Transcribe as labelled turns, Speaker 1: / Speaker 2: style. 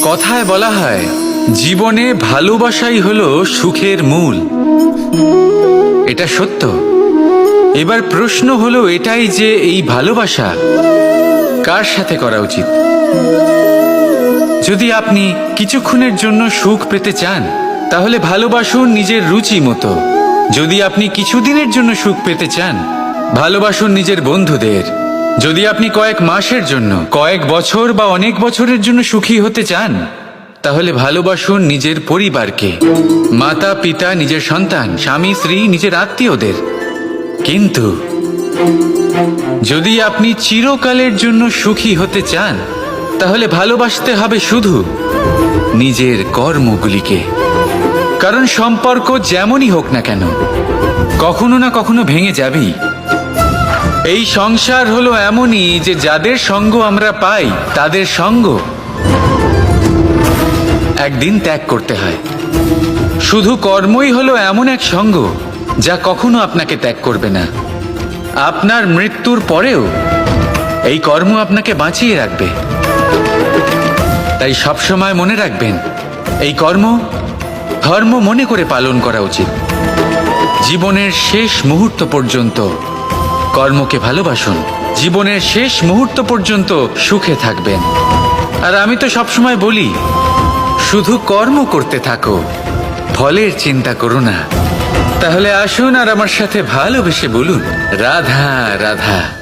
Speaker 1: কথায় বলা হয় জীবনে ভালোবাসাই হলো সুখের মূল। এটা সত্য। এবার প্রশ্ন হলো এটাই যে এই ভালোবাসা কার সাথে করা উচিত। যদি আপনি কিছুক্ষণের জন্য সুখ পেতে চান তাহলে ভালোবাসুন নিজের রুচি মতো। যদি আপনি কিছুদিনের জন্য সুখ পেতে চান ভালোবাসুন নিজের বন্ধুদের। যদি আপনি কয়েক মাসের জন্য, কয়েক বছর বা অনেক বছরের জন্য সুখী হতে চান তাহলে ভালোবাসুন নিজের পরিবারকে, মাতা পিতা, নিজের সন্তান, স্বামী স্ত্রী, নিজের আত্মীয়দের। কিন্তু যদি আপনি চিরকালের জন্য সুখী হতে চান তাহলে ভালোবাসতে হবে শুধু নিজের কর্মগুলিকে। কারণ সম্পর্ক যেমনই হোক না কেন কখনো না কখনো ভেঙে যাবেই। এই সংসার হলো এমনই যে যাদের সঙ্গ আমরা পাই তাদের সঙ্গ একদিন ত্যাগ করতে হয়। শুধু কর্মই হলো এমন এক সঙ্গ যা কখনো আপনাকে ত্যাগ করবে না। আপনার মৃত্যুর পরেও এই কর্ম আপনাকে বাঁচিয়ে রাখবে। তাই সবসময় মনে রাখবেন, এই কর্ম ধর্ম মনে করে পালন করা উচিত। জীবনের শেষ মুহূর্ত পর্যন্ত কর্মকে ভালোবাসুন। জীবনের শেষ মুহূর্ত পর্যন্ত সুখে থাকবেন। আর আমি তো সবসময় বলি, শুধু কর্ম করতে থাকো, ফলের চিন্তা করো না। তাহলে আসুন আর আমার সাথে ভালোবেসে বলুন, রাধা রাধা।